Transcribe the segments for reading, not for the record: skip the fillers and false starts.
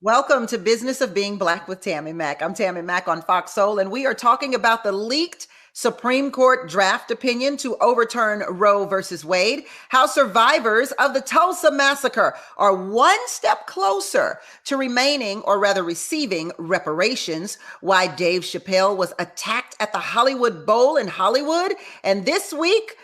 Welcome to Business of Being Black with Tammi Mack. I'm Tammi Mack on Foxsoul, and we are talking about the leaked Supreme Court draft opinion to overturn Roe versus Wade, how survivors of the Tulsa massacre are one step closer to remaining, or rather receiving, reparations, why Dave Chappelle was attacked at the Hollywood Bowl in Hollywood, and this week,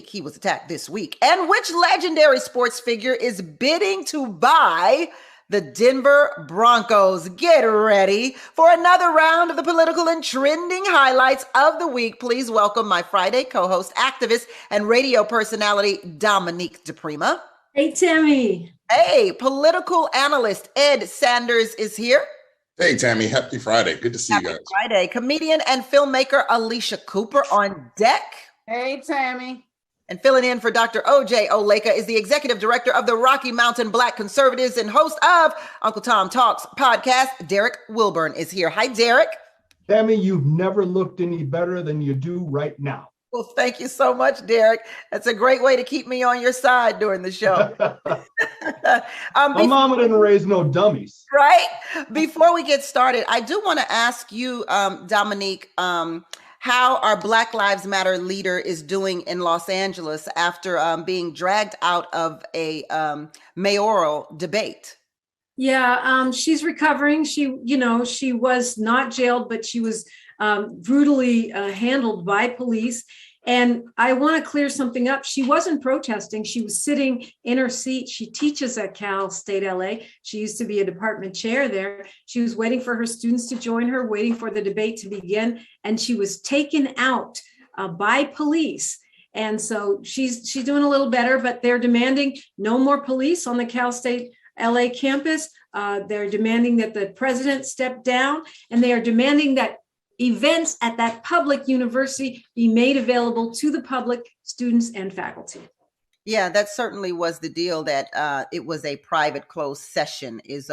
he was attacked this week, and which legendary sports figure is bidding to buy the Denver Broncos. Get ready for another round of the political and trending highlights of the week. Please welcome my Friday co-host, activist, and radio personality, Dominique DePrima. Hey, Tammi. Hey, political analyst, Ed Sanders is here. Hey, Tammi. Happy Friday. Good to see you guys. Happy Friday. Comedian and filmmaker Alicia Cooper on deck. Hey, Tammi. And filling in for Dr. O.J. Oleka is the executive director of the Rocky Mountain Black Conservatives and host of Uncle Tom Talks podcast. Derek Wilburn is here. Hi, Derek. Tammi, you've never looked any better than you do right now. Well, thank you so much, Derek. That's a great way to keep me on your side during the show. My mama didn't raise no dummies. Right? Before we get started, I do want to ask you, Dominique, how our Black Lives Matter leader is doing in Los Angeles after being dragged out of a mayoral debate. Yeah, she's recovering. She was not jailed, but she was brutally handled by police. And I want to clear something up. She wasn't protesting. She was sitting in her seat. She teaches at Cal State LA. She used to be a department chair there. She was waiting for her students to join her, waiting for the debate to begin. And she was taken out by police. And so she's doing a little better, but they're demanding no more police on the Cal State LA campus. They're demanding that the president step down, and they are demanding that events at that public university be made available to the public, students, and faculty. Yeah, that certainly was the deal, that it was a private closed session is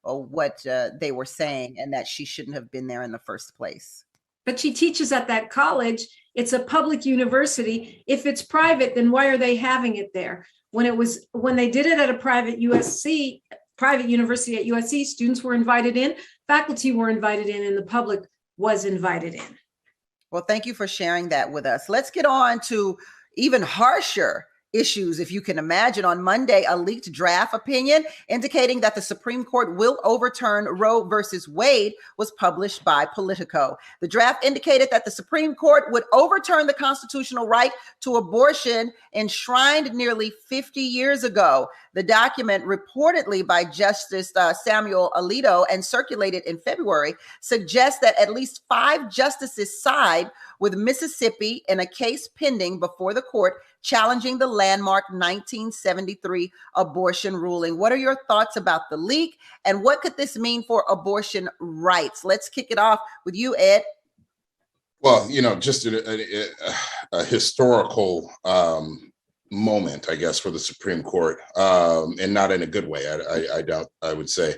what they were saying, and that she shouldn't have been there in the first place. But she teaches at that college. It's a public university. If it's private, then why are they having it there? When they did it at a private university at USC, students were invited in, faculty were invited in, and the public was invited in. Well, thank you for sharing that with us. Let's get on to even harsher issues, if you can imagine. On Monday, a leaked draft opinion indicating that the Supreme Court will overturn Roe versus Wade was published by Politico. The draft indicated that the Supreme Court would overturn the constitutional right to abortion enshrined nearly 50 years ago. The document, reportedly by Justice Samuel Alito and circulated in February, suggests that at least 5 justices side with Mississippi in a case pending before the court challenging the landmark 1973 abortion ruling. What are your thoughts about the leak, and what could this mean for abortion rights? Let's kick it off with you, Ed. Well, just a historical moment, I guess, for the Supreme Court, and not in a good way. I would say.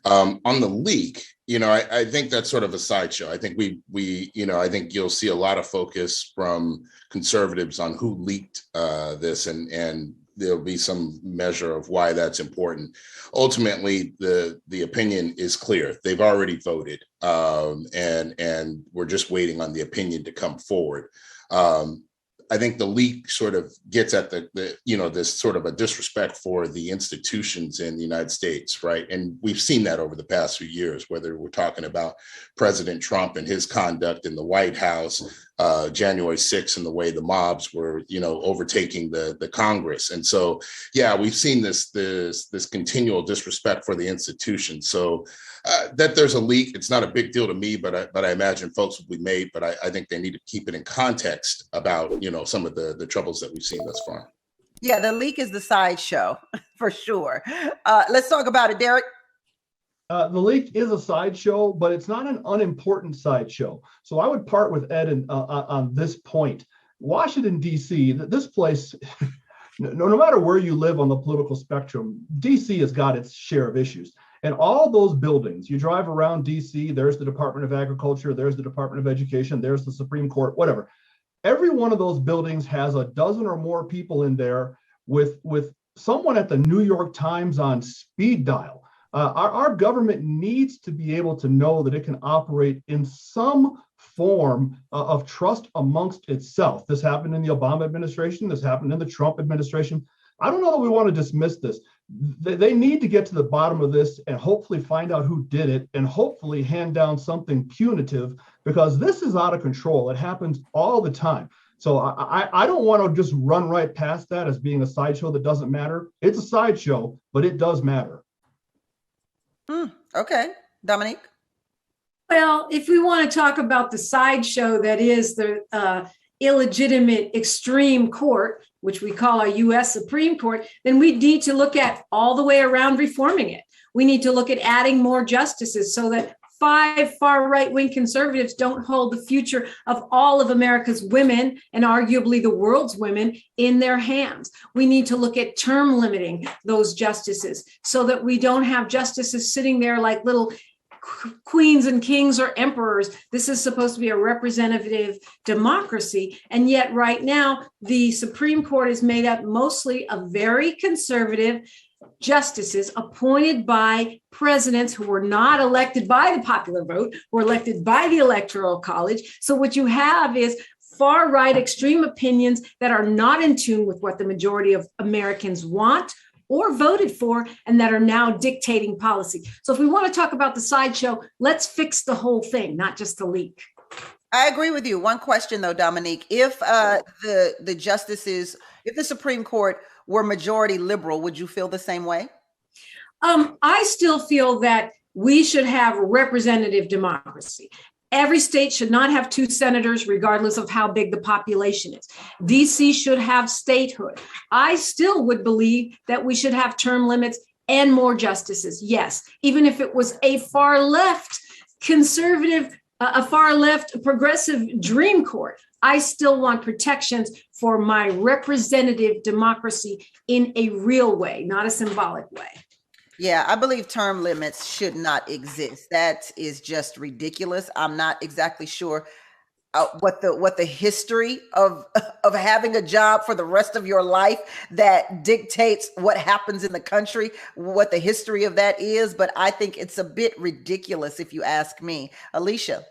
On the leak, I think that's sort of a sideshow. I think I think you'll see a lot of focus from conservatives on who leaked this, and there'll be some measure of why that's important. Ultimately, the opinion is clear. They've already voted, and we're just waiting on the opinion to come forward. I think the leak sort of gets at this sort of a disrespect for the institutions in the United States, right? And we've seen that over the past few years, whether we're talking about President Trump and his conduct in the White House, January 6th, and the way the mobs were, overtaking the Congress. And so, yeah, we've seen this continual disrespect for the institution. So that there's a leak, it's not a big deal to me, but I imagine folks will be made. But I think they need to keep it in context about, some of the troubles that we've seen thus far. Yeah, the leak is the sideshow for sure. Let's talk about it, Derek. The leak is a sideshow, but it's not an unimportant sideshow. So I would part with Ed on this point. Washington, D.C., this place, no matter where you live on the political spectrum, D.C. has got its share of issues. And all those buildings, you drive around D.C., there's the Department of Agriculture, there's the Department of Education, there's the Supreme Court, whatever. Every one of those buildings has a dozen or more people in there with someone at the New York Times on speed dial. Our government needs to be able to know that it can operate in some form of trust amongst itself. This happened in the Obama administration. This happened in the Trump administration. I don't know that we want to dismiss this. They need to get to the bottom of this and hopefully find out who did it and hopefully hand down something punitive, because this is out of control. It happens all the time. So I don't want to just run right past that as being a sideshow that doesn't matter. It's a sideshow, but it does matter. Okay. Dominique? Well, if we want to talk about the sideshow that is the illegitimate extreme court, which we call our U.S. Supreme Court, then we need to look at all the way around reforming it. We need to look at adding more justices so that 5 far right-wing conservatives don't hold the future of all of America's women and arguably the world's women in their hands. We need to look at term limiting those justices so that we don't have justices sitting there like little queens and kings or emperors. This is supposed to be a representative democracy. And yet right now, the Supreme Court is made up mostly of very conservative justices appointed by presidents who were not elected by the popular vote, were elected by the Electoral College. So what you have is far right extreme opinions that are not in tune with what the majority of Americans want or voted for, and that are now dictating policy. So if we want to talk about the sideshow, let's fix the whole thing, not just the leak. I agree with you. One question though, Dominique, if the justices, if the Supreme Court were majority liberal, would you feel the same way? I still feel that we should have representative democracy. Every state should not have 2 senators, regardless of how big the population is. DC should have statehood. I still would believe that we should have term limits and more justices. Yes, even if it was a far left conservative, a far left progressive dream court, I still want protections for my representative democracy in a real way, not a symbolic way. Yeah, I believe term limits should not exist. That is just ridiculous. I'm not exactly sure what the history of having a job for the rest of your life that dictates what happens in the country, what the history of that is. But I think it's a bit ridiculous if you ask me. Alicia.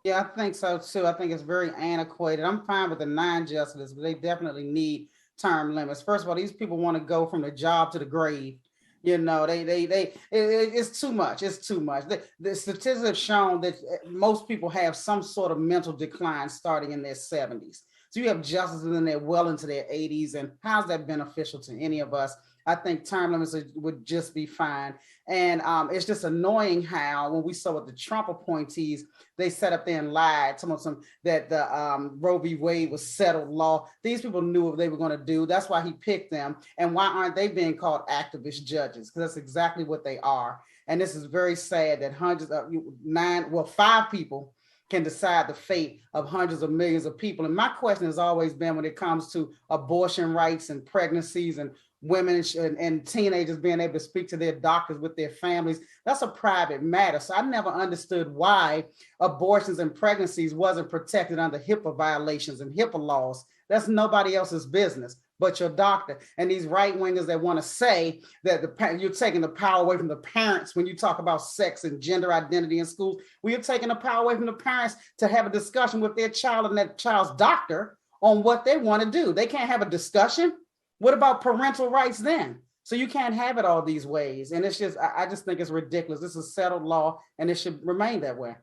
Yeah, I think so too. I think it's very antiquated. I'm fine with the 9 justices, but they definitely need term limits. First of all, these people want to go from the job to the grave. You know, it's too much. It's too much. The statistics have shown that most people have some sort of mental decline starting in their 70s. So you have justices in there well into their 80s. And how's that beneficial to any of us? I think term limits would just be fine. And it's just annoying how when we saw with the Trump appointees, they sat up there and lied, telling them that the Roe v. Wade was settled law. These people knew what they were going to do. That's why he picked them. And why aren't they being called activist judges? Because that's exactly what they are. And this is very sad that hundreds of 5 people can decide the fate of hundreds of millions of people. And my question has always been when it comes to abortion rights and pregnancies and women and teenagers being able to speak to their doctors with their families, that's a private matter. So I never understood why abortions and pregnancies wasn't protected under HIPAA violations and HIPAA laws. That's nobody else's business but your doctor. And these right-wingers that want to say that you're taking the power away from the parents when you talk about sex and gender identity in schools, you're taking the power away from the parents to have a discussion with their child and that child's doctor on what they want to do. They can't have a discussion. What about parental rights then? So you can't have it all these ways. And it's just, I just think it's ridiculous. This is settled law and it should remain that way.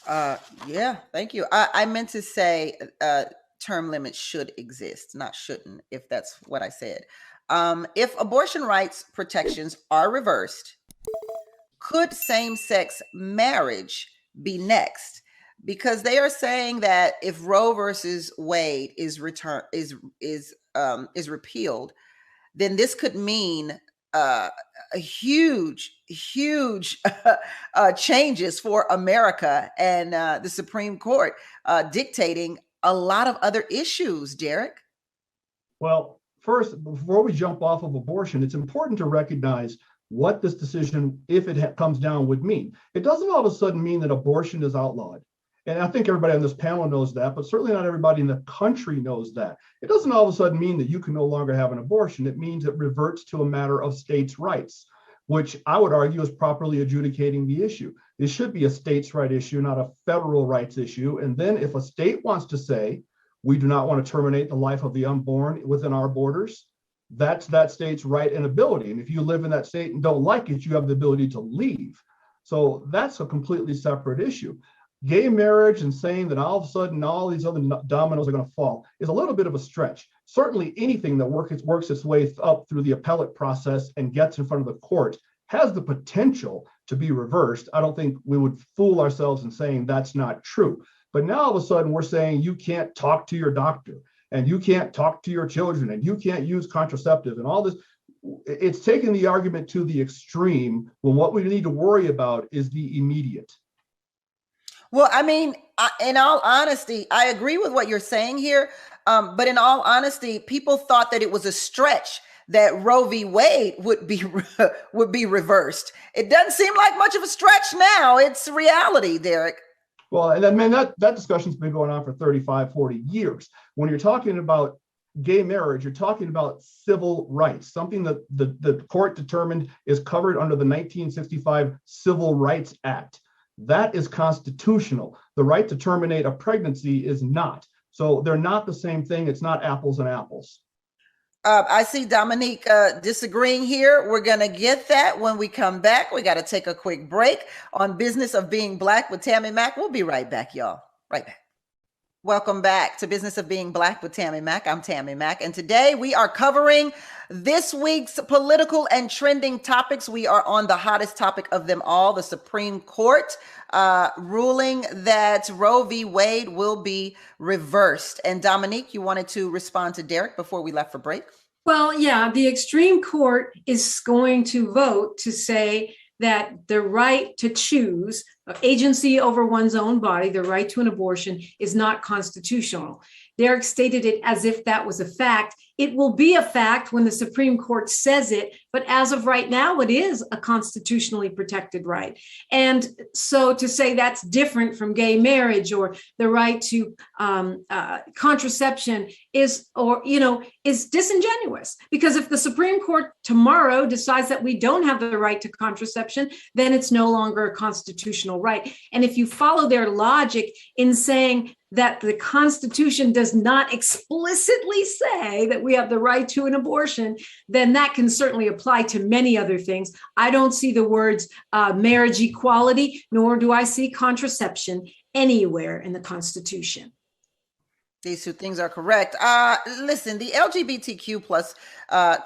Yeah, thank you. I meant to say term limits should exist, not shouldn't, if that's what I said. If abortion rights protections are reversed, could same-sex marriage be next? Because they are saying that if Roe versus Wade is repealed, then this could mean a huge changes for America and the Supreme Court dictating a lot of other issues. Derek? Well, first, before we jump off of abortion, it's important to recognize what this decision, if it comes down, would mean. It doesn't all of a sudden mean that abortion is outlawed. And I think everybody on this panel knows that, but certainly not everybody in the country knows that. It doesn't all of a sudden mean that you can no longer have an abortion. It means it reverts to a matter of states' rights. which I would argue is properly adjudicating the issue. It should be a states' right issue, not a federal rights issue. And then if a state wants to say, we do not want to terminate the life of the unborn within our borders, that's that state's right and ability. And if you live in that state and don't like it, you have the ability to leave. So that's a completely separate issue. Gay marriage and saying that all of a sudden all these other dominoes are going to fall is a little bit of a stretch. Certainly anything that works its way up through the appellate process and gets in front of the court has the potential to be reversed. I don't think we would fool ourselves in saying that's not true. But now all of a sudden we're saying you can't talk to your doctor and you can't talk to your children and you can't use contraceptive and all this. It's taking the argument to the extreme when what we need to worry about is the immediate. Well, I mean, in all honesty, I agree with what you're saying here. But in all honesty, people thought that it was a stretch that Roe v. Wade would be reversed. It doesn't seem like much of a stretch now. It's reality, Derek. Well, and I mean, that discussion's been going on for 35, 40 years. When you're talking about gay marriage, you're talking about civil rights, something that the court determined is covered under the 1965 Civil Rights Act. That is constitutional. The right to terminate a pregnancy is not. So they're not the same thing. It's not apples and apples. I see Dominique disagreeing here. We're going to get that when we come back. We got to take a quick break on Business of Being Black with Tammi Mack. We'll be right back, y'all. Right back. Welcome back to Business of Being Black with Tammi Mack. I'm Tammi Mack, and today we are covering this week's political and trending topics. We are on the hottest topic of them all, the Supreme Court ruling that Roe v. Wade will be reversed. And Dominique, you wanted to respond to Derek before we left for break? Well, yeah, the extreme court is going to vote to say that the right to choose agency over one's own body, the right to an abortion, is not constitutional. Derek stated it as if that was a fact. It will be a fact when the Supreme Court says it, but as of right now, it is a constitutionally protected right. And so to say that's different from gay marriage or the right to contraception is disingenuous. Because if the Supreme Court tomorrow decides that we don't have the right to contraception, then it's no longer a constitutional right. And if you follow their logic in saying that the Constitution does not explicitly say that we have the right to an abortion, then that can certainly apply to many other things. I don't see the words marriage equality, nor do I see contraception anywhere in the Constitution. These two things are correct. Listen, the LGBTQ plus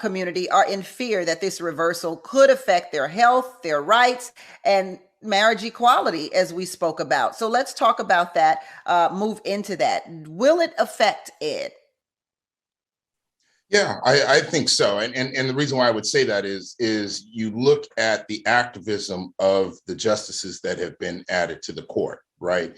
community are in fear that this reversal could affect their health, their rights, and marriage equality, as we spoke about. So let's talk about that, move into that. Will it affect Ed? Yeah, I think so. And the reason why I would say that is you look at the activism of the justices that have been added to the court, right?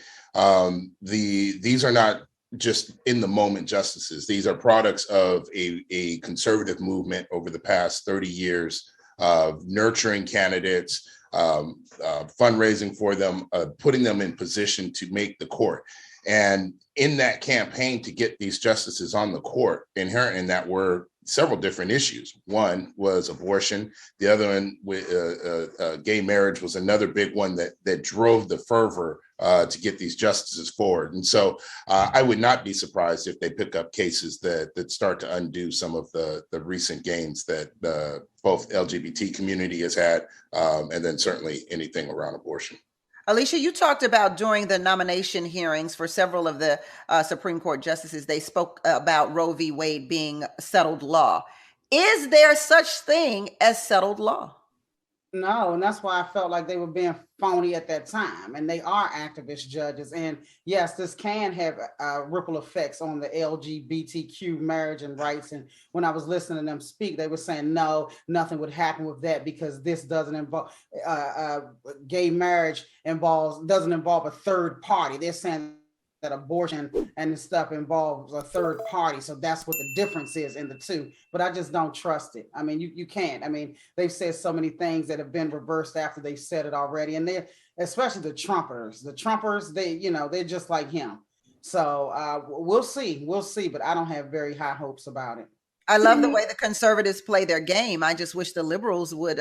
These are not just in the moment justices. These are products of a conservative movement over the past 30 years of nurturing candidates, fundraising for them, putting them in position to make the court. And in that campaign to get these justices on the court, inherent in that were several different issues. One was abortion. The other one, gay marriage, was another big one that drove the fervor to get these justices forward. And so I would not be surprised if they pick up cases that start to undo some of the recent gains that both LGBT community has had, and then certainly anything around abortion. Alicia, you talked about during the nomination hearings for several of the Supreme Court justices, they spoke about Roe v. Wade being settled law. Is there such thing as settled law? No, and that's why I felt like they were being phony at that time. And they are activist judges. And yes, this can have ripple effects on the LGBTQ marriage and rights. And when I was listening to them speak, they were saying, no, nothing would happen with that because this doesn't involve, gay marriage doesn't involve a third party. They're saying that abortion and stuff involves a third party. So that's what the difference is in the two. But I just don't trust it. I mean, you can't. I mean, they've said so many things that have been reversed after they've said it already. And they're, especially the Trumpers, they're just like him. So we'll see, but I don't have very high hopes about it. I love the way the conservatives play their game. I just wish the liberals would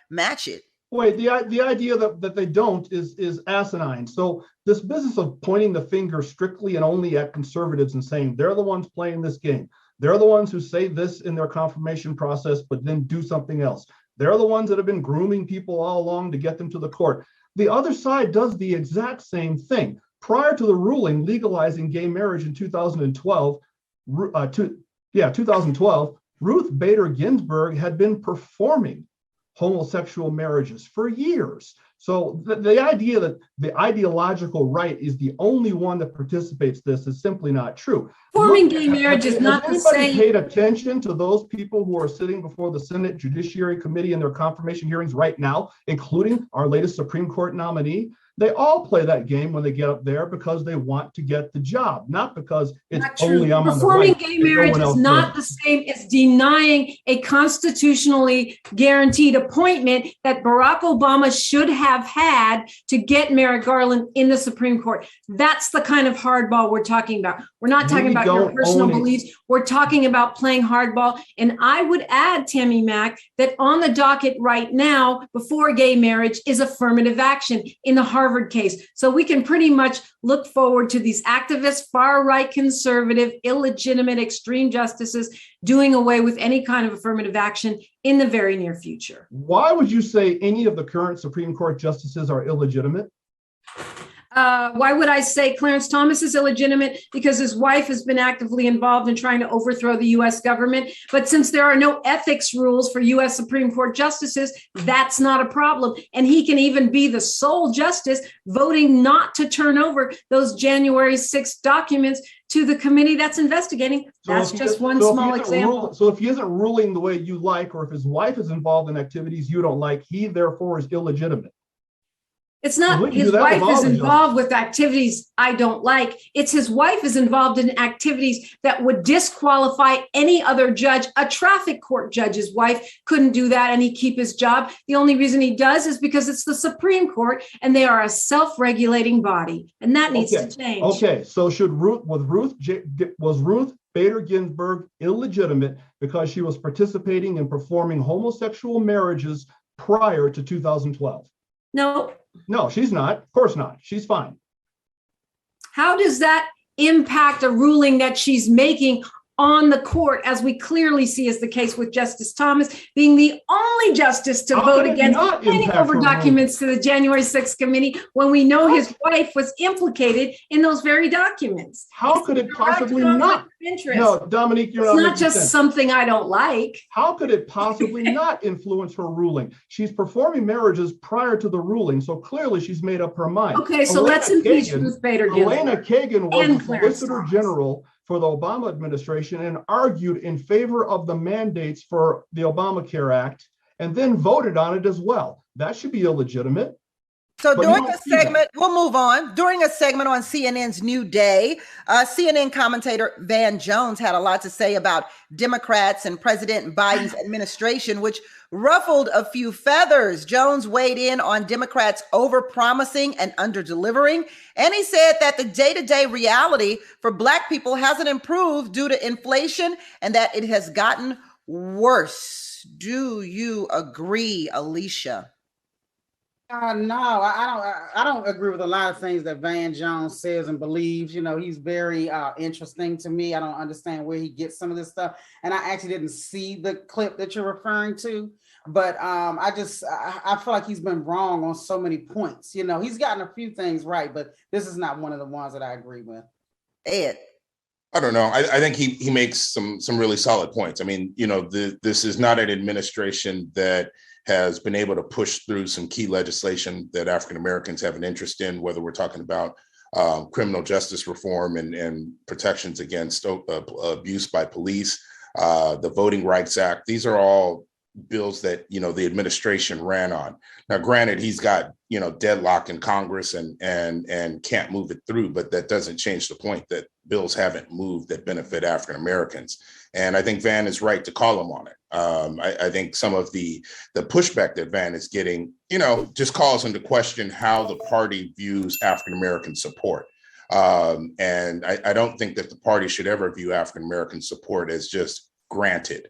match it. Wait, the idea that they don't is asinine. So this business of pointing the finger strictly and only at conservatives and saying they're the ones playing this game. They're the ones who say this in their confirmation process, but then do something else. They're the ones that have been grooming people all along to get them to the court. The other side does the exact same thing. Prior to the ruling legalizing gay marriage in 2012, 2012, Ruth Bader Ginsburg had been performing homosexual marriages for years. So the idea that the ideological right is the only one that participates this is simply not true. Performing gay marriage is not the same. Has anybody paid attention to those people who are sitting before the Senate Judiciary Committee in their confirmation hearings right now, including our latest Supreme Court nominee? They all play that game when they get up there because they want to get the job, not because it's only I'm on the right. Performing gay marriage is not the same as denying a constitutionally guaranteed appointment that Barack Obama should have had to get Merrick Garland in the Supreme Court. That's the kind of hardball we're talking about. We're not talking about your personal beliefs. We're talking about playing hardball. And I would add, Tammi Mack, that on the docket right now, before gay marriage, is affirmative action in the Harvard case. So we can pretty much look forward to these activist, far-right, conservative, illegitimate, extreme justices doing away with any kind of affirmative action in the very near future. Why would you say any of the current Supreme Court justices are illegitimate? Why would I say Clarence Thomas is illegitimate? Because his wife has been actively involved in trying to overthrow the U.S. government. But since there are no ethics rules for U.S. Supreme Court justices, that's not a problem. And he can even be the sole justice voting not to turn over those January 6th documents to the committee that's investigating. That's just one small example. So if he isn't ruling the way you like, or if his wife is involved in activities you don't like, he therefore is illegitimate. It's not his wife is involved with activities I don't like. It's his wife is involved in activities that would disqualify any other judge. A traffic court judge's wife couldn't do that and he'd keep his job. The only reason he does is because it's the Supreme Court and they are a self-regulating body. And that needs to change. Okay, so was Ruth Bader Ginsburg illegitimate because she was participating in performing homosexual marriages prior to 2012? No, she's not. Of course not. She's fine. How does that impact a ruling that she's making on the court, as we clearly see is the case with Justice Thomas being the only justice to vote against any over documents to the January 6th committee when we know his wife was implicated in those very documents? How could it possibly not? No, Dominique, you're not. It's not just something I don't like. How could it possibly not influence her ruling? She's performing marriages prior to the ruling, so clearly she's made up her mind. Okay, so let's impeach Ruth Bader Ginsburg. Elena Kagan was the Solicitor General for the Obama administration and argued in favor of the mandates for the Obamacare Act and then voted on it as well. That should be illegitimate. So during a segment, we'll move on. During a segment on CNN's New Day, CNN commentator Van Jones had a lot to say about Democrats and President Biden's administration, which ruffled a few feathers. Jones weighed in on Democrats over-promising and under-delivering, and he said that the day-to-day reality for Black people hasn't improved due to inflation and that it has gotten worse. Do you agree, Alicia? No, I don't agree with a lot of things that Van Jones says and believes. You know, he's very interesting to me. I don't understand where he gets some of this stuff. And I actually didn't see the clip that you're referring to. But I feel like he's been wrong on so many points. You know, he's gotten a few things right, but this is not one of the ones that I agree with. Ed. I don't know. I think he makes some really solid points. I mean, you know, this is not an administration that has been able to push through some key legislation that African Americans have an interest in, whether we're talking about criminal justice reform and protections against abuse by police, the Voting Rights Act. These are all bills that, you know, the administration ran on. Now, granted, he's got, you know, deadlock in Congress and can't move it through, but that doesn't change the point that bills haven't moved that benefit African Americans. And I think Van is right to call him on it. I think some of the pushback that Van is getting, you know, just calls into question how the party views African American support. And I don't think that the party should ever view African American support as just granted.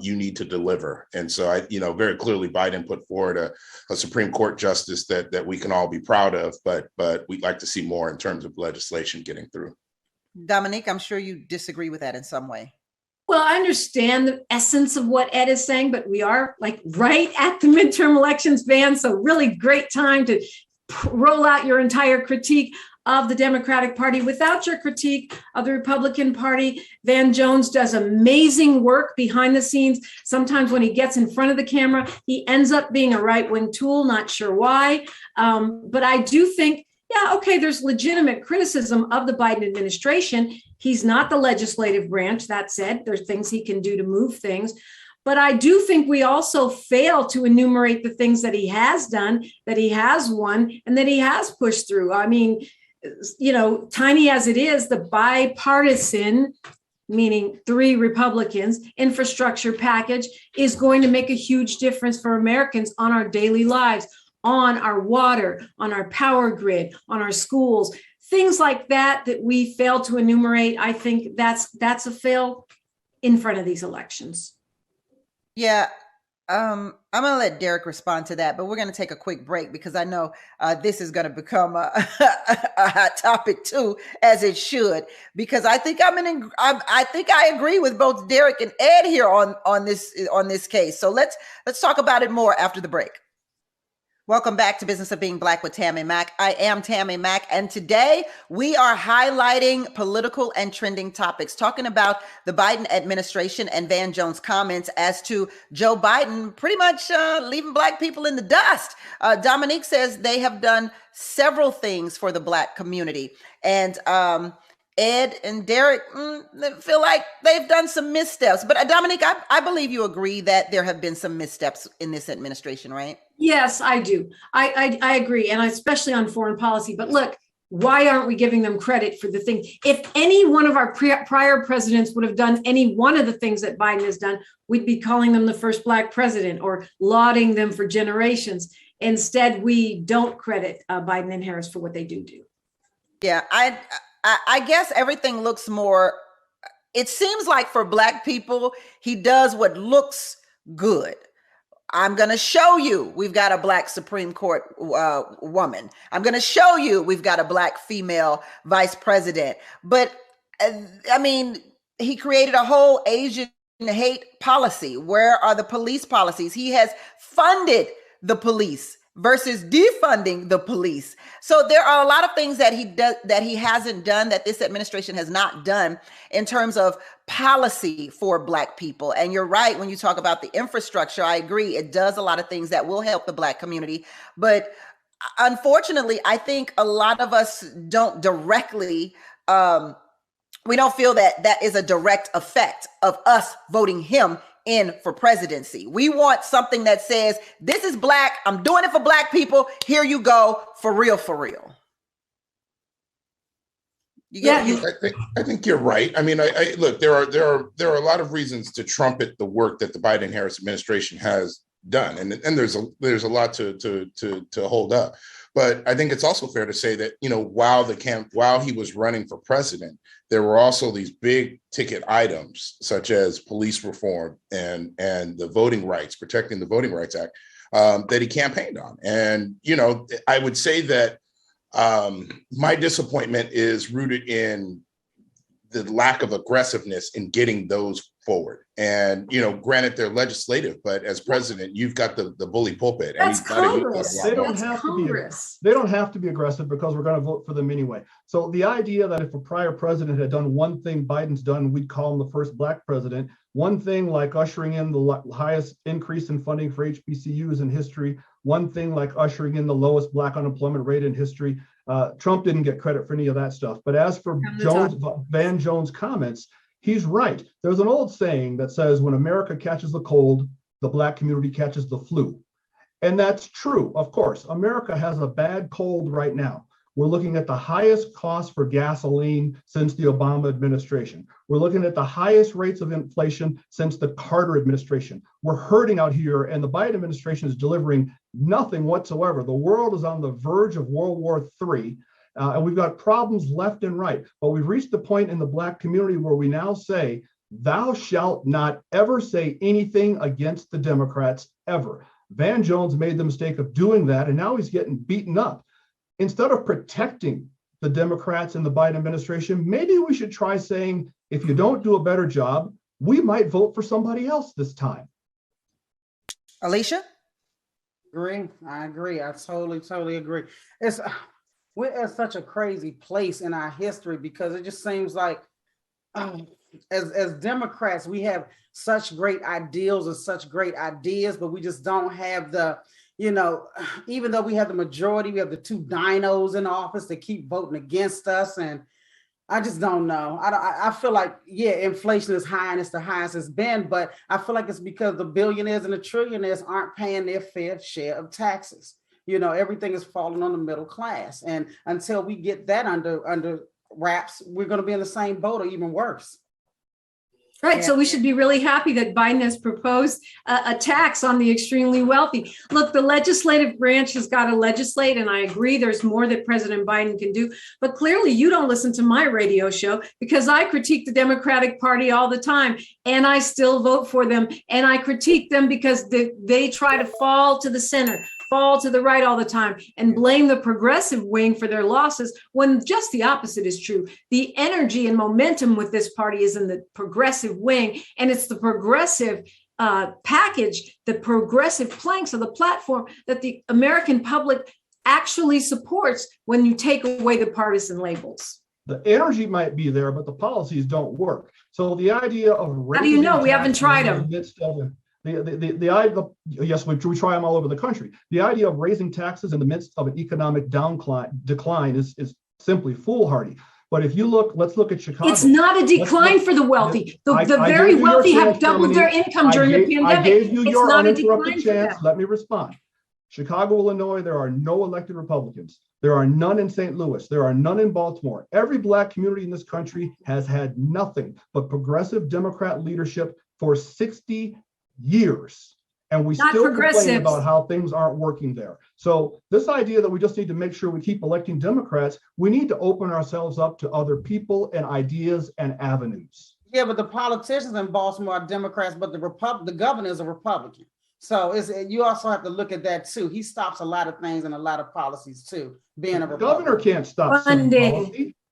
You need to deliver. And so very clearly Biden put forward a Supreme Court justice that we can all be proud of, but we'd like to see more in terms of legislation getting through. Dominique, I'm sure you disagree with that in some way. Well, I understand the essence of what Ed is saying, but we are like right at the midterm elections ban. So really great time to roll out your entire critique of the Democratic Party. Without your critique of the Republican Party, Van Jones does amazing work behind the scenes. Sometimes when he gets in front of the camera, he ends up being a right-wing tool, not sure why. But I do think, there's legitimate criticism of the Biden administration. He's not the legislative branch. That said, there's things he can do to move things. But I do think we also fail to enumerate the things that he has done, that he has won, and that he has pushed through. I mean, tiny as it is, the bipartisan, meaning 3 Republicans, infrastructure package is going to make a huge difference for Americans on our daily lives, on our water, on our power grid, on our schools, things like that we fail to enumerate. I think that's a fail in front of these elections. Yeah. I'm going to let Derek respond to that, but we're going to take a quick break because I know this is going to become a hot topic too, as it should, because I think I agree with both Derek and Ed here on this case. So let's talk about it more after the break. Welcome back to Business of Being Black with Tammi Mack. I am Tammi Mack, and today we are highlighting political and trending topics, talking about the Biden administration and Van Jones' comments as to Joe Biden pretty much leaving Black people in the dust. Dominique says they have done several things for the Black community, and Ed and Derek feel like they've done some missteps. But Dominique, I believe you agree that there have been some missteps in this administration, right? Yes, I do. I agree. And especially on foreign policy. But look, why aren't we giving them credit for the thing? If any one of our prior presidents would have done any one of the things that Biden has done, we'd be calling them the first Black president or lauding them for generations. Instead, we don't credit Biden and Harris for what they do. Yeah, I guess everything looks more, it seems like for Black people, he does what looks good. I'm going to show you we've got a Black Supreme Court woman. I'm going to show you we've got a Black female vice president. But I mean, he created a whole Asian hate policy. Where are the police policies? He has funded the police versus defunding the police. So there are a lot of things that he hasn't done, that this administration has not done in terms of policy for Black people. And you're right, when you talk about the infrastructure, I agree. It does a lot of things that will help the Black community. But unfortunately, I think a lot of us don't directly, we don't feel that is a direct effect of us voting him in for presidency. We want something that says, this is Black, I'm doing it for Black people, here you go, for real, for real. I think you're right. I mean, I look, there are a lot of reasons to trumpet the work that the Biden-Harris administration has done, and there's a lot to hold up. But I think it's also fair to say that, while he was running for president, there were also these big ticket items such as police reform and the voting rights, protecting the Voting Rights Act, that he campaigned on. And, I would say that my disappointment is rooted in the lack of aggressiveness in getting those forward. And, granted, they're legislative, but as president, you've got the bully pulpit. That's Congress. They don't have to be aggressive because we're going to vote for them anyway. So the idea that if a prior president had done one thing Biden's done, we'd call him the first Black president. One thing like ushering in the highest increase in funding for HBCUs in history. One thing like ushering in the lowest Black unemployment rate in history. Trump didn't get credit for any of that stuff. But as for Van Jones' comments, he's right. There's an old saying that says, when America catches the cold, the Black community catches the flu. And that's true, of course. America has a bad cold right now. We're looking at the highest cost for gasoline since the Obama administration. We're looking at the highest rates of inflation since the Carter administration. We're hurting out here, and the Biden administration is delivering nothing whatsoever. The world is on the verge of World War III, and we've got problems left and right. But we've reached the point in the Black community where we now say, thou shalt not ever say anything against the Democrats ever. Van Jones made the mistake of doing that, and now he's getting beaten up. Instead of protecting the Democrats and the Biden administration, maybe we should try saying, if you don't do a better job, we might vote for somebody else this time. Alicia? I agree. I totally agree. We're at such a crazy place in our history because it just seems like as Democrats, we have such great ideals and such great ideas, but we just don't have the, even though we have the majority, we have the two dinos in office that keep voting against us. And I just don't know. I feel like, inflation is high and it's the highest it's been, but I feel like it's because the billionaires and the trillionaires aren't paying their fair share of taxes. Everything is falling on the middle class. And until we get that under wraps, we're going to be in the same boat or even worse. Right. So we should be really happy that Biden has proposed a tax on the extremely wealthy. Look, the legislative branch has got to legislate, and I agree there's more that President Biden can do. But clearly you don't listen to my radio show because I critique the Democratic Party all the time, and I still vote for them. And I critique them because they try to fall to the center, fall to the right all the time, and blame the progressive wing for their losses when just the opposite is true. The energy and momentum with this party is in the progressive wing, and it's the progressive package, the progressive planks of the platform that the American public actually supports when you take away the partisan labels. The energy might be there, but the policies don't work. So the idea of how do you know? We haven't tried them. Yes, we try them all over the country. The idea of raising taxes in the midst of an economic decline is simply foolhardy. But if you let's look at Chicago. It's not a decline for the wealthy. The very wealthy have doubled their income during the pandemic. I gave you your uninterrupted chance. Let me respond. Chicago, Illinois, there are no elected Republicans. There are none in St. Louis. There are none in Baltimore. Every Black community in this country has had nothing but progressive Democrat leadership for 60 years. And we still complain about how things aren't working there. So this idea that we just need to make sure we keep electing Democrats, we need to open ourselves up to other people and ideas and avenues. Yeah, but the politicians in Baltimore are Democrats, but the governor is a Republican. So you also have to look at that too. He stops a lot of things and a lot of policies too, being a Republican. Governor can't stop Funding.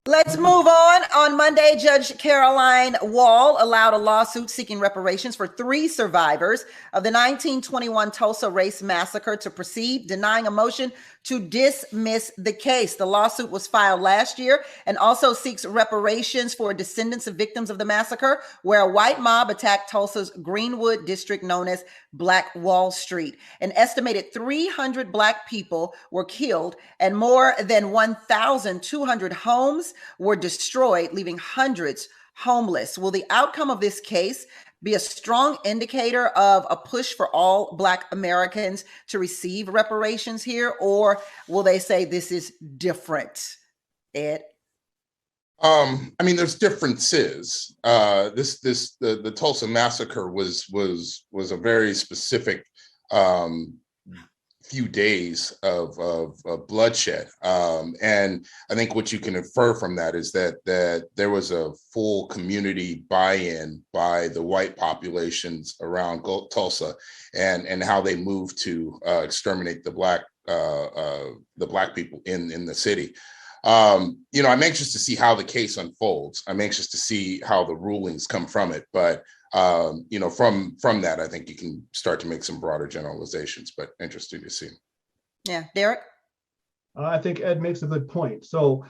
Let's move on. On Monday, Judge Caroline Wall allowed a lawsuit seeking reparations for 3 survivors of the 1921 Tulsa race massacre to proceed, denying a motion to dismiss the case. The lawsuit was filed last year and also seeks reparations for descendants of victims of the massacre, where a white mob attacked Tulsa's Greenwood district known as Black Wall Street. An estimated 300 Black people were killed and more than 1,200 homes were destroyed, leaving hundreds homeless. Will the outcome of this case be a strong indicator of a push for all Black Americans to receive reparations here, or will they say this is different? Ed? I mean, there's differences. The Tulsa massacre was a very specific few days of bloodshed, and I think what you can infer from that is that there was a full community buy-in by the white populations around Tulsa, and how they moved to exterminate the black people in the city. I'm anxious to see how the case unfolds. I'm anxious to see how the rulings come from it, but from that, I think you can start to make some broader generalizations, but interesting to see. Yeah, Derek? I think Ed makes a good point. So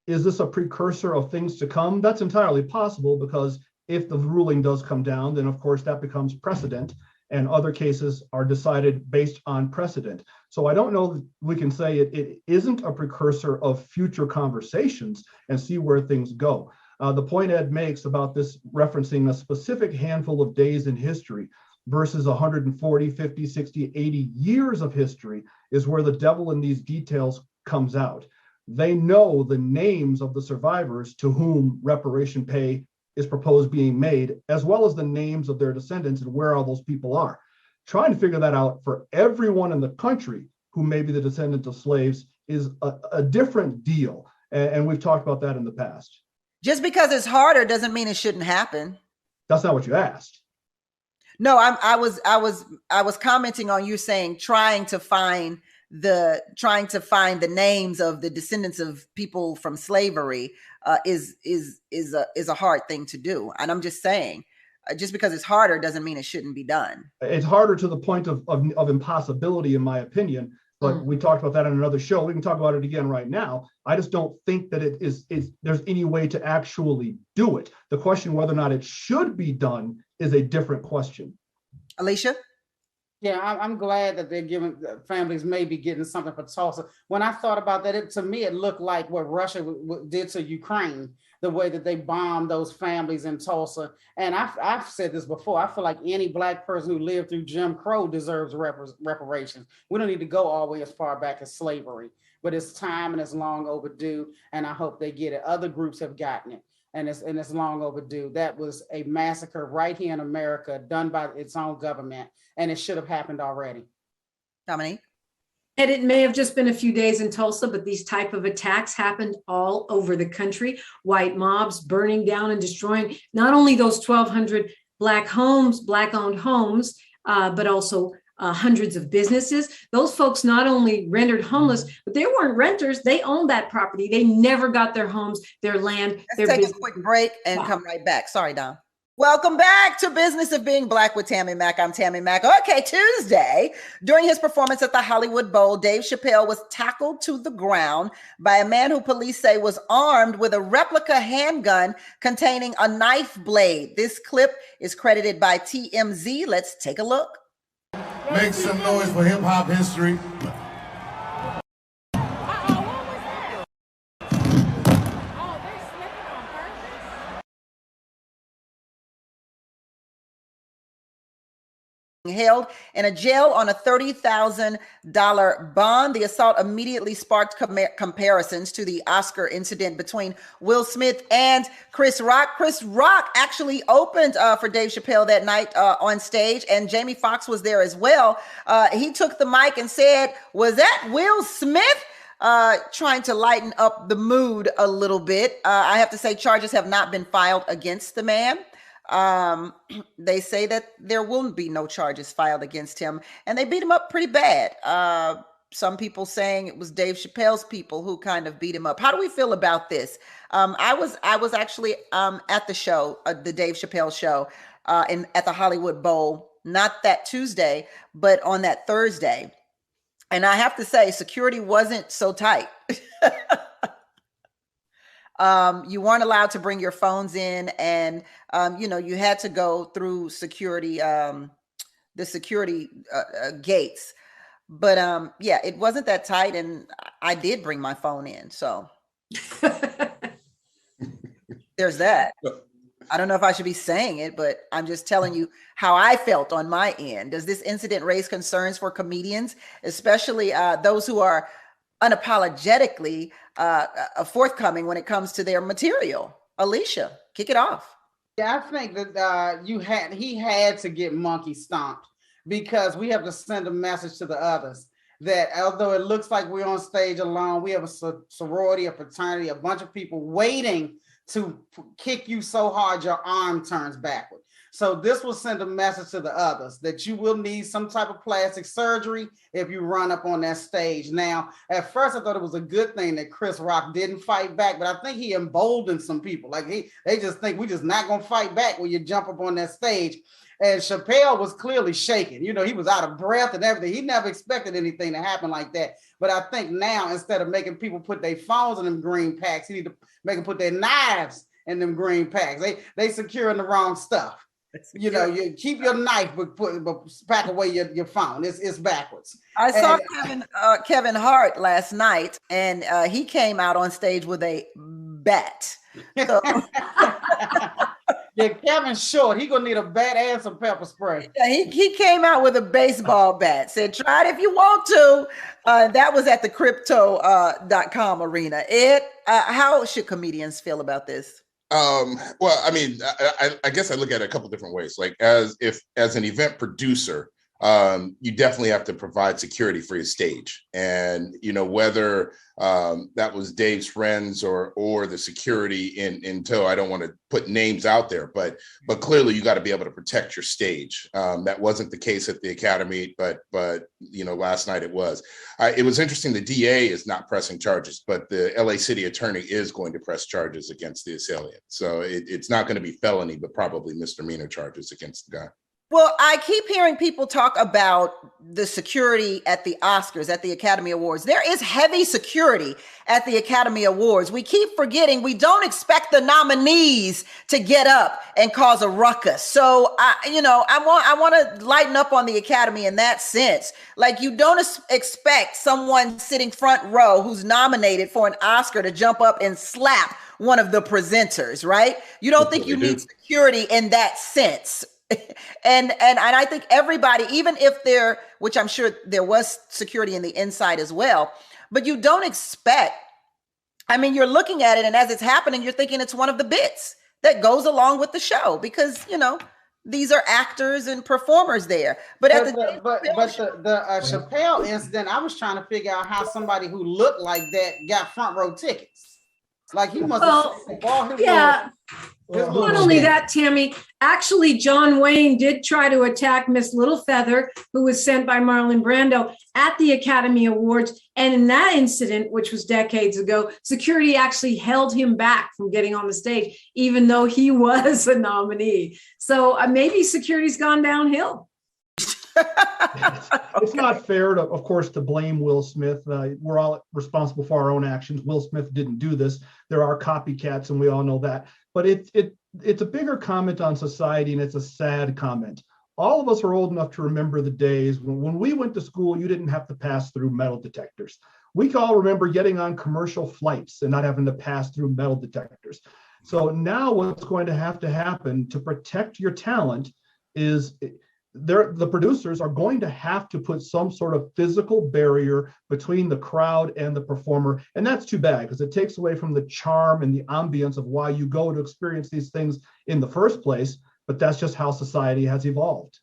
is this a precursor of things to come? That's entirely possible, because if the ruling does come down, then of course that becomes precedent, and other cases are decided based on precedent. So I don't know that we can say it isn't a precursor of future conversations and see where things go. The point Ed makes about this referencing a specific handful of days in history versus 140, 50, 60, 80 years of history is where the devil in these details comes out. They know the names of the survivors to whom reparation pay is proposed being made, as well as the names of their descendants and where all those people are. Trying to figure that out for everyone in the country who may be the descendant of slaves is a different deal. And we've talked about that in the past. Just because it's harder doesn't mean it shouldn't happen. That's not what you asked. No, I was commenting on you saying trying to find the names of the descendants of people from slavery is a hard thing to do. And I'm just saying, just because it's harder doesn't mean it shouldn't be done. It's harder to the point of impossibility, in my opinion. But we talked about that in another show. We can talk about it again right now. I just don't think that there's any way to actually do it. The question whether or not it should be done is a different question. Alicia? Yeah, I'm glad that they're giving families maybe getting something for Tulsa. When I thought about that, to me, it looked like what Russia did to Ukraine, the way that they bombed those families in Tulsa. And I've said this before, I feel like any Black person who lived through Jim Crow deserves reparations. We don't need to go all the way as far back as slavery, but it's time and it's long overdue. And I hope they get it. Other groups have gotten it. And it's long overdue. That was a massacre right here in America done by its own government, and it should have happened already. Dominique? And it may have just been a few days in Tulsa, but these type of attacks happened all over the country. White mobs burning down and destroying not only those 1,200 Black-owned homes, but also hundreds of businesses. Those folks not only rendered homeless, but they weren't renters. They owned that property. They never got their homes, their land, their Let's take business. a quick break and come right back. Sorry, Dom. Welcome back to Business of Being Black with Tammi Mack. I'm Tammi Mack. Okay, Tuesday, during his performance at the Hollywood Bowl, Dave Chappelle was tackled to the ground by a man who police say was armed with a replica handgun containing a knife blade. This clip is credited by TMZ. Let's take a look. Make some noise for hip hop history. Held in a jail on a $30,000 bond. The assault immediately sparked comparisons to the Oscar incident between Will Smith and Chris Rock. Chris Rock actually opened for Dave Chappelle that night on stage, and Jamie Foxx was there as well. He took the mic and said, "Was that Will Smith?" Trying to lighten up the mood a little bit. I have to say, charges have not been filed against the man. They say that there will be no charges filed against him, and they beat him up pretty bad. Some people saying it was Dave Chappelle's people who kind of beat him up. How do we feel about this? I was actually at the show, the Dave Chappelle show, at the Hollywood Bowl, not that Tuesday, but on that Thursday. And I have to say, security wasn't so tight. You weren't allowed to bring your phones in, and you had to go through security, the security gates. But yeah, it wasn't that tight, and I did bring my phone in. So there's that. I don't know if I should be saying it, but I'm just telling you how I felt on my end. Does this incident raise concerns for comedians, especially those who are unapologetically forthcoming when it comes to their material? Alicia, kick it off. Yeah, I think that he had to get monkey stomped, because we have to send a message to the others that although it looks like we're on stage alone, we have a sorority, a fraternity, a bunch of people waiting to kick you so hard your arm turns backward. So this will send a message to the others that you will need some type of plastic surgery if you run up on that stage. Now, at first I thought it was a good thing that Chris Rock didn't fight back, but I think he emboldened some people. Like they just think we're just not gonna fight back when you jump up on that stage. And Chappelle was clearly shaking. He was out of breath and everything. He never expected anything to happen like that. But I think now, instead of making people put their phones in them green packs, he need to make them put their knives in them green packs. They securing the wrong stuff. You keep your knife, but pack away your phone. It's backwards. I saw Kevin Hart last night, and he came out on stage with a bat. So. Yeah, Kevin's short. He gonna need a bat and some pepper spray. Yeah, he came out with a baseball bat. Said, "Try it if you want to." That was at the crypto.com arena. How should comedians feel about this? Well, I mean, I guess I look at it a couple different ways. Like as an event producer, you definitely have to provide security for your stage. And, whether that was Dave's friends or the security in tow, I don't want to put names out there, but clearly you got to be able to protect your stage. That wasn't the case at the Academy, but last night it was. It was interesting. The DA is not pressing charges, but the LA City Attorney is going to press charges against the assailant. So it's not going to be felony, but probably misdemeanor charges against the guy. Well, I keep hearing people talk about the security at the Oscars, at the Academy Awards. There is heavy security at the Academy Awards. We keep forgetting we don't expect the nominees to get up and cause a ruckus. So, I want to lighten up on the Academy in that sense. Like, you don't expect someone sitting front row who's nominated for an Oscar to jump up and slap one of the presenters, right? You don't think you need security in that sense. And I think everybody, even if which I'm sure there was security in the inside as well, but you don't expect, you're looking at it, and as it's happening, you're thinking it's one of the bits that goes along with the show, because, these are actors and performers there. But the Chappelle incident, I was trying to figure out how somebody who looked like that got front row tickets. Like, he must have Not only that, Tammy, actually, John Wayne did try to attack Miss Littlefeather, who was sent by Marlon Brando at the Academy Awards. And in that incident, which was decades ago, security actually held him back from getting on the stage, even though he was a nominee. So maybe security's gone downhill. It's not fair, of course, to blame Will Smith. We're all responsible for our own actions. Will Smith didn't do this. There are copycats, and we all know that. But it's a bigger comment on society, and it's a sad comment. All of us are old enough to remember the days when we went to school, you didn't have to pass through metal detectors. We can all remember getting on commercial flights and not having to pass through metal detectors. So now what's going to happen to protect your talent is the producers are going to have to put some sort of physical barrier between the crowd and the performer. And that's too bad, because it takes away from the charm and the ambience of why you go to experience these things in the first place. But that's just how society has evolved.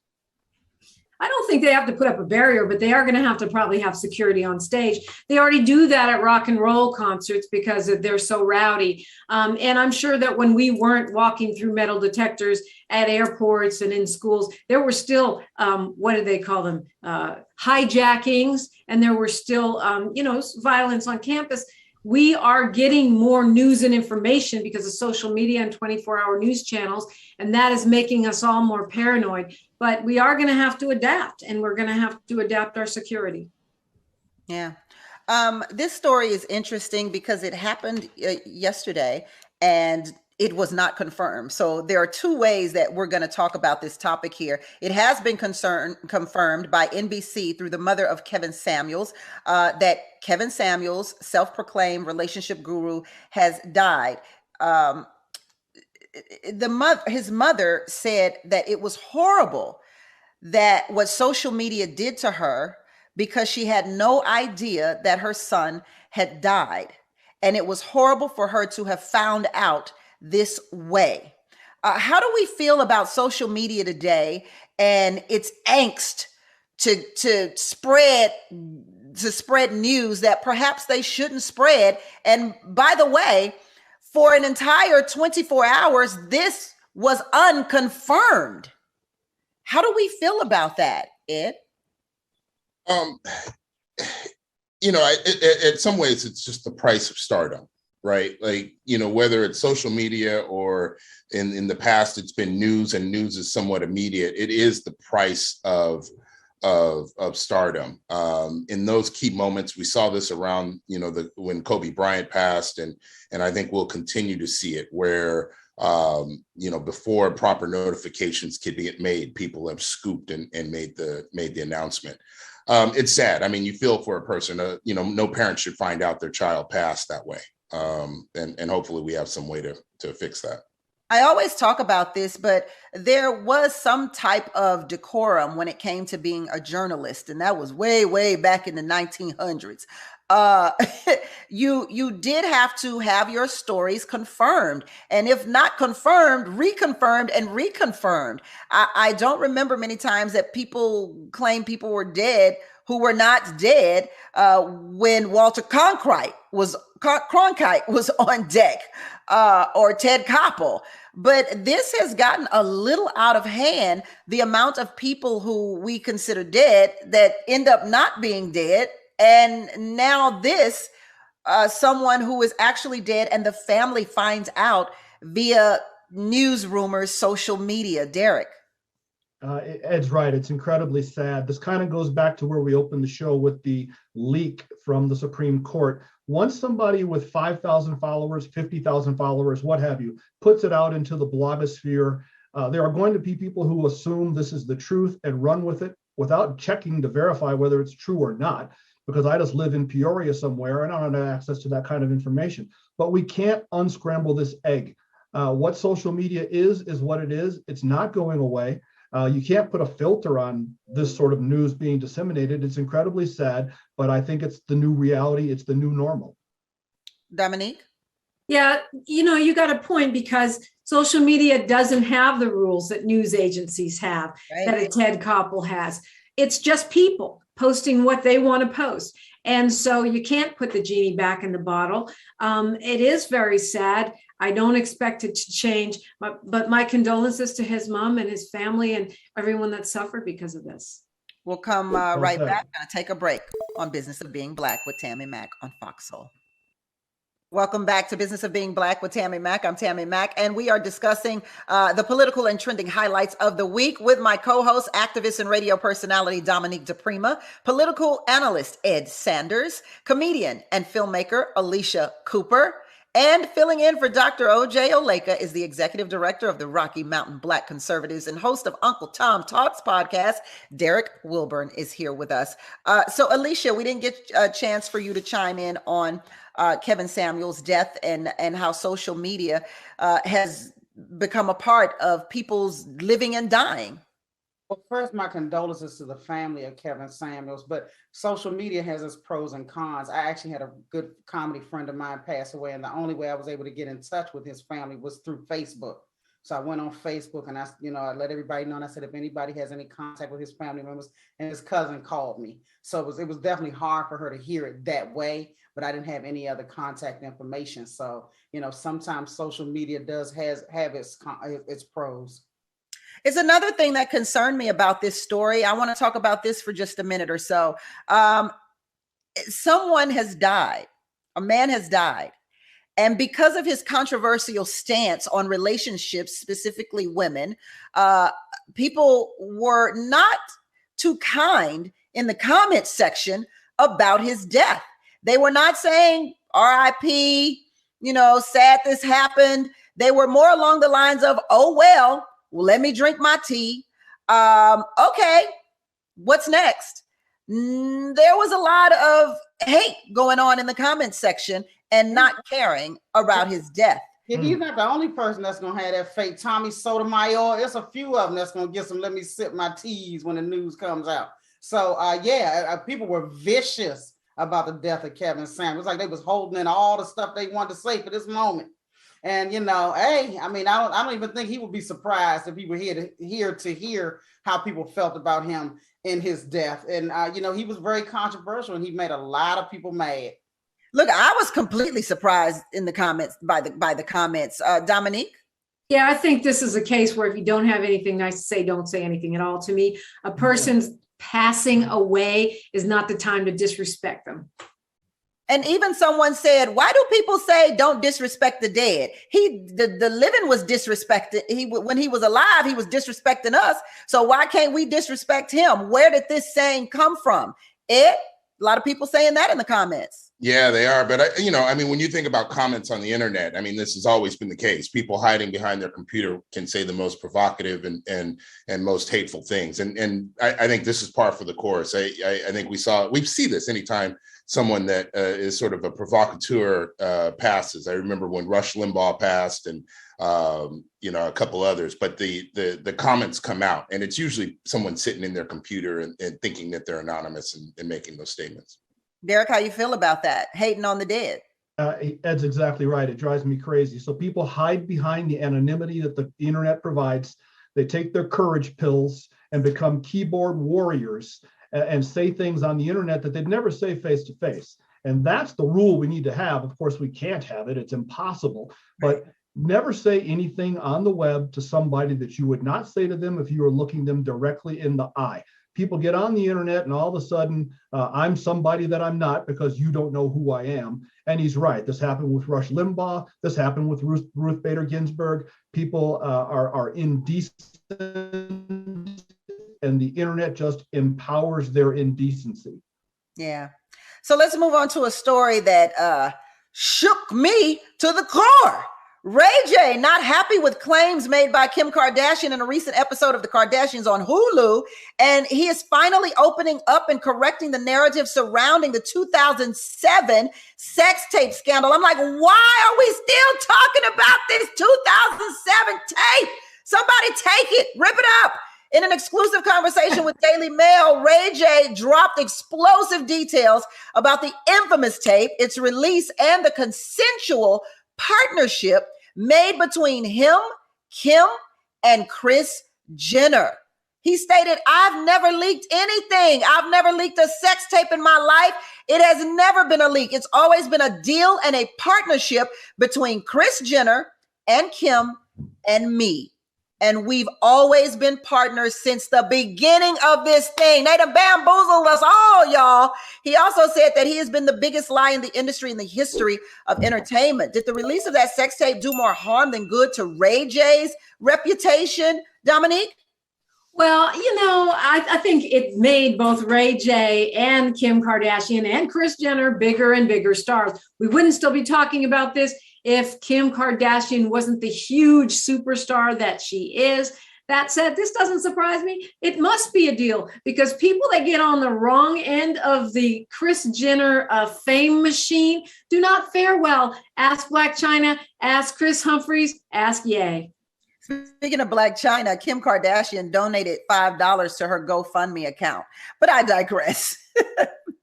I don't think they have to put up a barrier, but they are going to have to probably have security on stage. They already do that at rock and roll concerts because they're so rowdy. And I'm sure that when we weren't walking through metal detectors at airports and in schools, there were still, what do they call them? Hijackings. And there were still, violence on campus. We are getting more news and information because of social media and 24-hour news channels, and that is making us all more paranoid. But we are going to have to adapt, and we're going to have to adapt our security. Yeah. This story is interesting because it happened yesterday, and it was not confirmed. So there are two ways that we're going to talk about this topic here. It has been confirmed by NBC through the mother of Kevin Samuels, that Kevin Samuels, self-proclaimed relationship guru, has died. His mother said that it was horrible that what social media did to her, because she had no idea that her son had died. And it was horrible for her to have found out this way. How do we feel about social media today and its angst to spread news that perhaps they shouldn't spread? And by the way, for an entire 24 hours, this was unconfirmed. How do we feel about that, Ed? In some ways, it's just the price of stardom. Right. Like, whether it's social media or in the past, it's been news, and news is somewhat immediate. It is the price of stardom. In those key moments, we saw this around, when Kobe Bryant passed, and I think we'll continue to see it where, before proper notifications could get made, people have scooped and made the announcement. It's sad. I mean, you feel for a person, no parent should find out their child passed that way. And hopefully we have some way to fix that. I always talk about this, but there was some type of decorum when it came to being a journalist. And that was way, way back in the 1900s. uh, you did have to have your stories confirmed, and if not confirmed, reconfirmed and reconfirmed. I don't remember many times that people claim people were dead who were not dead when Walter Cronkite was on deck, or Ted Koppel. But this has gotten a little out of hand, the amount of people who we consider dead that end up not being dead. And now this, someone who is actually dead and the family finds out via news rumors, social media. Derek. Ed's right. It's incredibly sad. This kind of goes back to where we opened the show with the leak from the Supreme Court. Once somebody with 5,000 followers, 50,000 followers, what have you, puts it out into the blogosphere, there are going to be people who assume this is the truth and run with it without checking to verify whether it's true or not, because I just live in Peoria somewhere and I don't have access to that kind of information. But we can't unscramble this egg. What social media is what it is. It's not going away. You can't put a filter on this sort of news being disseminated. It's incredibly sad, but I think it's the new reality. It's the new normal. Dominique? Yeah, you got a point, because social media doesn't have the rules that news agencies have, Right. that a Ted Koppel has. It's just people posting what they want to post. And so you can't put the genie back in the bottle. It is very sad. I don't expect it to change, but my condolences to his mom and his family and everyone that suffered because of this. We'll come right back. Gonna take a break on Business of Being Black with Tammi Mack on Foxsoul. Welcome back to Business of Being Black with Tammi Mack. I'm Tammi Mack, and we are discussing the political and trending highlights of the week with my co-host, activist and radio personality Dominique DePrima, political analyst Ed Sanders, comedian and filmmaker Alicia Cooper, and filling in for Dr. O.J. Oleka is the executive director of the Rocky Mountain Black Conservatives and host of Uncle Tom Talks podcast. Derek Wilburn is here with us. So Alicia, we didn't get a chance for you to chime in on Kevin Samuels' death and how social media has become a part of people's living and dying. Well, first, my condolences to the family of Kevin Samuels, but social media has its pros and cons. I actually had a good comedy friend of mine pass away, and the only way I was able to get in touch with his family was through Facebook. So I went on Facebook and I let everybody know, and I said, if anybody has any contact with his family members, and his cousin called me. So it was definitely hard for her to hear it that way, but I didn't have any other contact information. So, sometimes social media does have its pros. It's another thing that concerned me about this story. I want to talk about this for just a minute or so. Someone has died. A man has died. And because of his controversial stance on relationships, specifically women, people were not too kind in the comments section about his death. They were not saying RIP, sad this happened. They were more along the lines of, oh, well, let me drink my tea. Okay, what's next? There was a lot of hate going on in the comments section and not caring about his death. Yeah, he's not the only person that's gonna have that fake Tommy Sotomayor. There's a few of them that's gonna get some let me sip my teas when the news comes out. So people were vicious about the death of Kevin Samuels. Like they was holding in all the stuff they wanted to say for this moment. And I don't even think he would be surprised if he were here to hear how people felt about him in his death. And he was very controversial, and he made a lot of people mad. Look, I was completely surprised in the comments by the comments. Dominique? Yeah, I think this is a case where if you don't have anything nice to say, don't say anything at all. To me, a person's passing away is not the time to disrespect them. And even someone said, why do people say don't disrespect the dead? The living was disrespected. When he was alive, he was disrespecting us. So why can't we disrespect him? Where did this saying come from? Ed, a lot of people saying that in the comments. Yeah, they are. But, when you think about comments on the internet, this has always been the case. People hiding behind their computer can say the most provocative and most hateful things. And I think this is par for the course. I think we see this anytime someone that is sort of a provocateur passes. I remember when Rush Limbaugh passed and, a couple others, but the comments come out and it's usually someone sitting in their computer and thinking that they're anonymous and making those statements. Derek, how you feel about that? Hating on the dead. Ed's exactly right. It drives me crazy. So people hide behind the anonymity that the internet provides. They take their courage pills and become keyboard warriors and say things on the internet that they'd never say face to face. And that's the rule we need to have. Of course, we can't have it. It's impossible. But never say anything on the web to somebody that you would not say to them if you were looking them directly in the eye. People get on the internet and all of a sudden, I'm somebody that I'm not because you don't know who I am. And he's right. This happened with Rush Limbaugh. This happened with Ruth Bader Ginsburg. People are indecent, and the internet just empowers their indecency. Yeah. So let's move on to a story that shook me to the core. Ray J not happy with claims made by Kim Kardashian in a recent episode of The Kardashians on Hulu, and he is finally opening up and correcting the narrative surrounding the 2007 sex tape scandal. I'm like, why are we still talking about this 2007 tape? Somebody take it, rip it up. In an exclusive conversation with Daily Mail, Ray J dropped explosive details about the infamous tape, its release, and the consensual partnership made between him, Kim, and Kris Jenner. He stated, I've never leaked anything. I've never leaked a sex tape in my life. It has never been a leak. It's always been a deal and a partnership between Kris Jenner and Kim and me. And we've always been partners since the beginning of this thing. They done bamboozled us all, y'all. He also said that he has been the biggest lie in the industry in the history of entertainment. Did the release of that sex tape do more harm than good to Ray J's reputation, Dominique? Well, I think it made both Ray J and Kim Kardashian and Kris Jenner bigger and bigger stars. We wouldn't still be talking about this if Kim Kardashian wasn't the huge superstar that she is. That said, this doesn't surprise me. It must be a deal because people that get on the wrong end of the Kris Jenner fame machine do not fare well. Ask Black China, ask Chris Humphries, ask Ye. Speaking of Black China, Kim Kardashian donated $5 to her GoFundMe account. But I digress.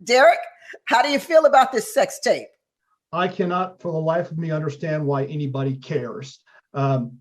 Derek, how do you feel about this sex tape? I cannot for the life of me understand why anybody cares.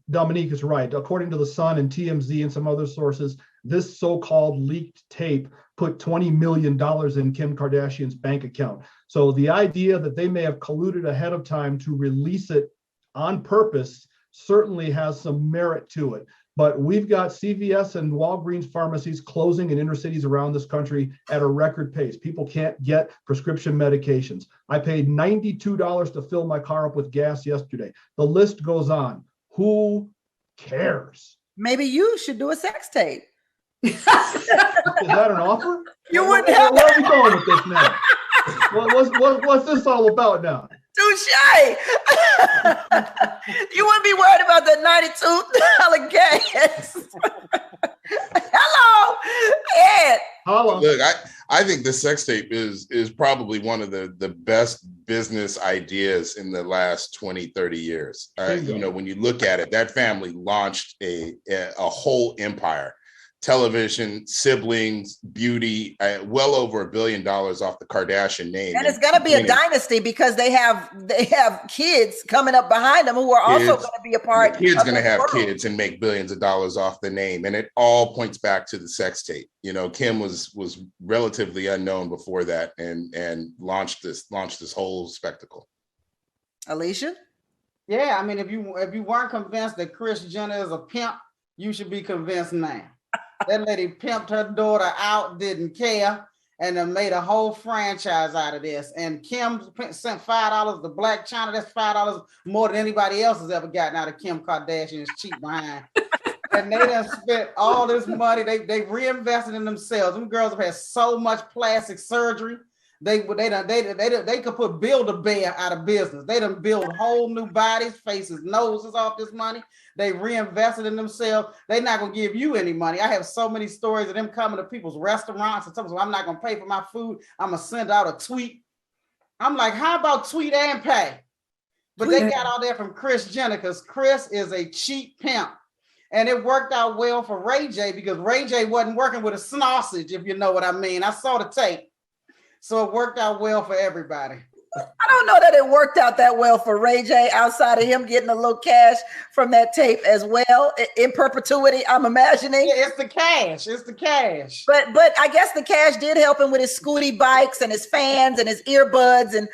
Dominique is right. According to The Sun and TMZ and some other sources, this so-called leaked tape put $20 million in Kim Kardashian's bank account. So the idea that they may have colluded ahead of time to release it on purpose certainly has some merit to it. But we've got CVS and Walgreens pharmacies closing in inner cities around this country at a record pace. People can't get prescription medications. I paid $92 to fill my car up with gas yesterday. The list goes on. Who cares? Maybe you should do a sex tape. Is that an offer? You wouldn't have. Where are we going with this now? What's this all about now? Touche. You wouldn't be worried about the $92 gas. Hello, Ed. Hello. Look, I think the sex tape is probably one of the best business ideas in the last 20, 30 years. When you look at it, that family launched a whole empire. Television, siblings, beauty, well over $1 billion off the Kardashian name. And it's going to be a dynasty because they have kids coming up behind them who are also going to be a part. The kid's going to have kids and make billions of dollars off the name. And it all points back to the sex tape. Kim was relatively unknown before that and launched this whole spectacle. Alicia? Yeah, I mean, if you weren't convinced that Kris Jenner is a pimp, you should be convinced now. That lady pimped her daughter out, didn't care, and then made a whole franchise out of this. And Kim sent $5 to Black China. That's $5 more than anybody else has ever gotten out of Kim Kardashian's cheap behind. And they done spent all this money. They reinvested in themselves. Them girls have had so much plastic surgery. They could put Build-A-Bear out of business. They done build whole new bodies, faces, noses off this money. They reinvested in themselves. They're not gonna give you any money. I have so many stories of them coming to people's restaurants and telling them, I'm not gonna pay for my food. I'm gonna send out a tweet. I'm like, how about tweet and pay? But they got all that from Kris Jenner because Kris is a cheap pimp. And it worked out well for Ray J because Ray J wasn't working with a sausage, if you know what I mean. I saw the tape. So it worked out well for everybody. I don't know that it worked out that well for Ray J outside of him getting a little cash from that tape as well in perpetuity, I'm imagining. Yeah, it's the cash. It's the cash. But I guess the cash did help him with his scooty bikes and his fans and his earbuds, and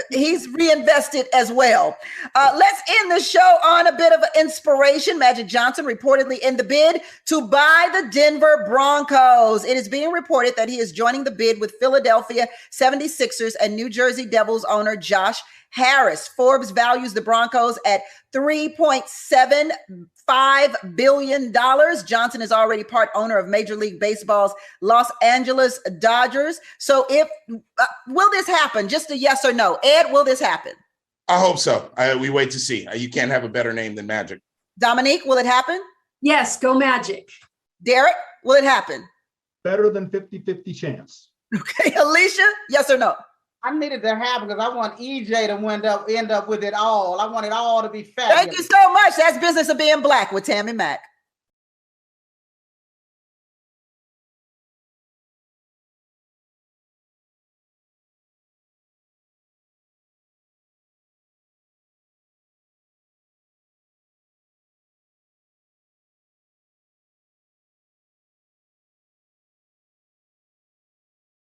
he's reinvested as well. Let's end the show on a bit of an inspiration. Magic Johnson reportedly in the bid to buy the Denver Broncos. It is being reported that he is joining the bid with Philadelphia 76ers and New Jersey Devils owner Josh Harris. Forbes values the Broncos at $3.75 billion. Johnson is already part owner of Major League Baseball's Los Angeles Dodgers. So will this happen? Just a yes or no. Ed, will this happen? I hope so. We wait to see. You can't have a better name than Magic. Dominique, will it happen? Yes, go Magic. Derek, will it happen? Better than 50-50 chance. Okay, Alicia, yes or no? I needed to happen because I want EJ to end up with it all. I want it all to be fabulous. Thank you so much. That's Business of Being Black with Tammi Mack.